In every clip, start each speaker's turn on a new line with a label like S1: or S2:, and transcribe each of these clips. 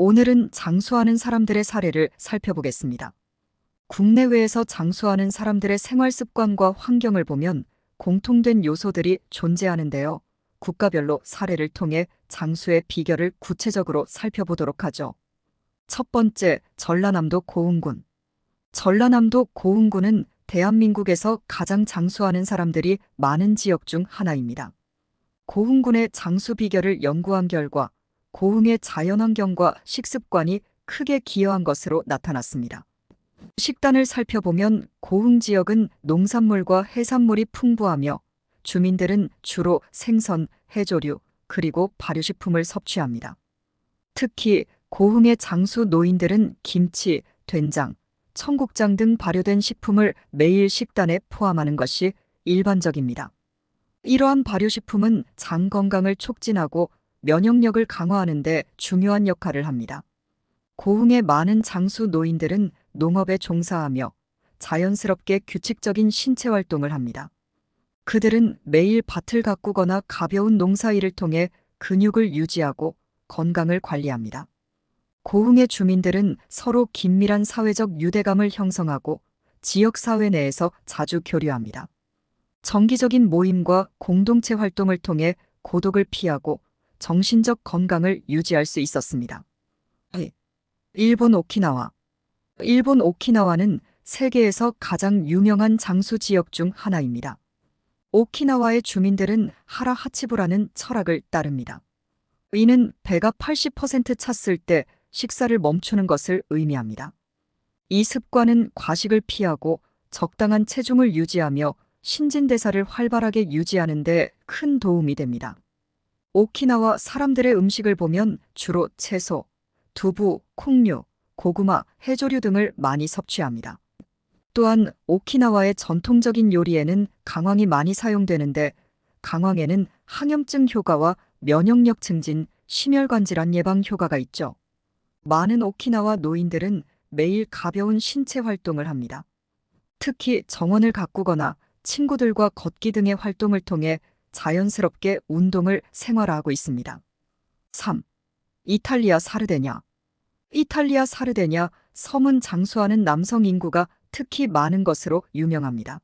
S1: 오늘은 장수하는 사람들의 사례를 살펴보겠습니다. 국내외에서 장수하는 사람들의 생활 습관과 환경을 보면 공통된 요소들이 존재하는데요. 국가별로 사례를 통해 장수의 비결을 구체적으로 살펴보도록 하죠. 첫 번째, 전라남도 고흥군. 전라남도 고흥군은 대한민국에서 가장 장수하는 사람들이 많은 지역 중 하나입니다. 고흥군의 장수 비결을 연구한 결과 고흥의 자연환경과 식습관이 크게 기여한 것으로 나타났습니다. 식단을 살펴보면 고흥 지역은 농산물과 해산물이 풍부하며 주민들은 주로 생선, 해조류, 그리고 발효식품을 섭취합니다. 특히 고흥의 장수 노인들은 김치, 된장, 청국장 등 발효된 식품을 매일 식단에 포함하는 것이 일반적입니다. 이러한 발효식품은 장 건강을 촉진하고 면역력을 강화하는 데 중요한 역할을 합니다. 고흥의 많은 장수 노인들은 농업에 종사하며 자연스럽게 규칙적인 신체 활동을 합니다. 그들은 매일 밭을 가꾸거나 가벼운 농사일을 통해 근육을 유지하고 건강을 관리합니다. 고흥의 주민들은 서로 긴밀한 사회적 유대감을 형성하고 지역사회 내에서 자주 교류합니다. 정기적인 모임과 공동체 활동을 통해 고독을 피하고 정신적 건강을 유지할 수 있었습니다. 일본 오키나와. 일본 오키나와는 세계에서 가장 유명한 장수 지역 중 하나입니다. 오키나와의 주민들은 하라 하치부라는 철학을 따릅니다. 이는 배가 80% 찼을 때 식사를 멈추는 것을 의미합니다. 이 습관은 과식을 피하고 적당한 체중을 유지하며 신진대사를 활발하게 유지하는 데 큰 도움이 됩니다. 오키나와 사람들의 음식을 보면 주로 채소, 두부, 콩류, 고구마, 해조류 등을 많이 섭취합니다. 또한 오키나와의 전통적인 요리에는 강황이 많이 사용되는데 강황에는 항염증 효과와 면역력 증진, 심혈관 질환 예방 효과가 있죠. 많은 오키나와 노인들은 매일 가벼운 신체 활동을 합니다. 특히 정원을 가꾸거나 친구들과 걷기 등의 활동을 통해 자연스럽게 운동을 생활화하고 있습니다. 3. 이탈리아 사르데냐. 이탈리아 사르데냐 섬은 장수하는 남성 인구가 특히 많은 것으로 유명합니다.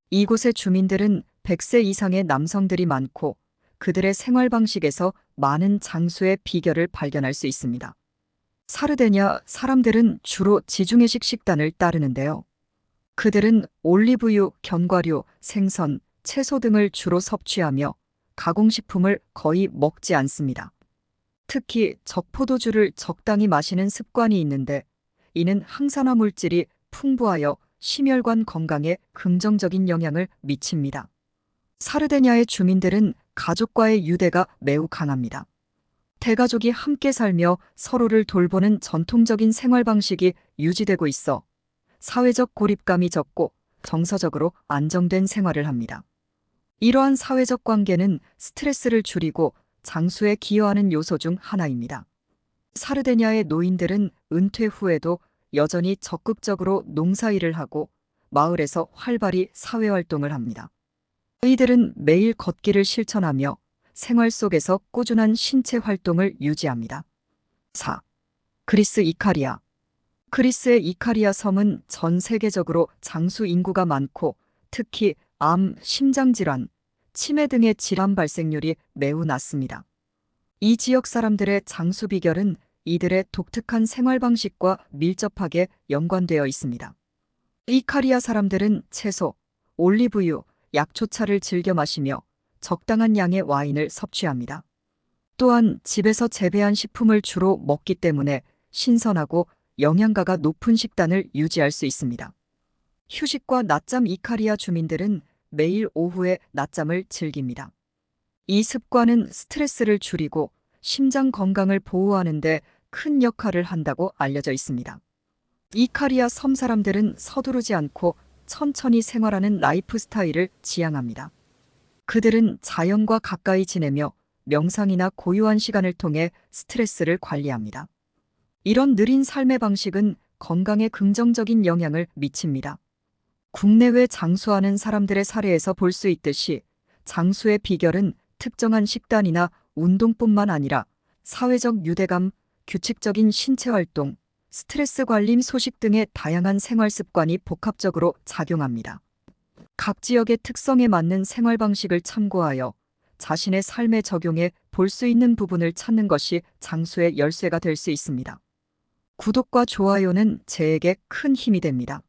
S1: 이곳의 주민들은 100세 이상의 남성들이 많고 그들의 생활 방식에서 많은 장수의 비결을 발견할 수 있습니다. 사르데냐 사람들은 주로 지중해식 식단을 따르는데요. 그들은 올리브유, 견과류, 생선, 채소 등을 주로 섭취하며 가공식품을 거의 먹지 않습니다. 특히 적포도주를 적당히 마시는 습관이 있는데 이는 항산화 물질이 풍부하여 심혈관 건강에 긍정적인 영향을 미칩니다. 사르데냐의 주민들은 가족과의 유대가 매우 강합니다. 대가족이 함께 살며 서로를 돌보는 전통적인 생활 방식이 유지되고 있어 사회적 고립감이 적고 정서적으로 안정된 생활을 합니다. 이러한 사회적 관계는 스트레스를 줄이고 장수에 기여하는 요소 중 하나입니다. 사르데냐의 노인들은 은퇴 후에도 여전히 적극적으로 농사일을 하고 마을에서 활발히 사회활동을 합니다. 이들은 매일 걷기를 실천하며 생활 속에서 꾸준한 신체 활동을 유지합니다. 4. 그리스 이카리아. 그리스의 이카리아 섬은 전 세계적으로 장수 인구가 많고 특히 암, 심장질환, 치매 등의 질환 발생률이 매우 낮습니다. 이 지역 사람들의 장수 비결은 이들의 독특한 생활 방식과 밀접하게 연관되어 있습니다. 이카리아 사람들은 채소, 올리브유, 약초차를 즐겨 마시며 적당한 양의 와인을 섭취합니다. 또한 집에서 재배한 식품을 주로 먹기 때문에 신선하고 영양가가 높은 식단을 유지할 수 있습니다. 휴식과 낮잠. 이카리아 주민들은 매일 오후에 낮잠을 즐깁니다. 이 습관은 스트레스를 줄이고 심장 건강을 보호하는 데 큰 역할을 한다고 알려져 있습니다. 이카리아 섬 사람들은 서두르지 않고 천천히 생활하는 라이프 스타일을 지향합니다. 그들은 자연과 가까이 지내며 명상이나 고요한 시간을 통해 스트레스를 관리합니다. 이런 느린 삶의 방식은 건강에 긍정적인 영향을 미칩니다. 국내외 장수하는 사람들의 사례에서 볼 수 있듯이 장수의 비결은 특정한 식단이나 운동뿐만 아니라 사회적 유대감, 규칙적인 신체 활동, 스트레스 관리, 소식 등의 다양한 생활 습관이 복합적으로 작용합니다. 각 지역의 특성에 맞는 생활 방식을 참고하여 자신의 삶에 적용해 볼 수 있는 부분을 찾는 것이 장수의 열쇠가 될 수 있습니다. 구독과 좋아요는 제에게 큰 힘이 됩니다.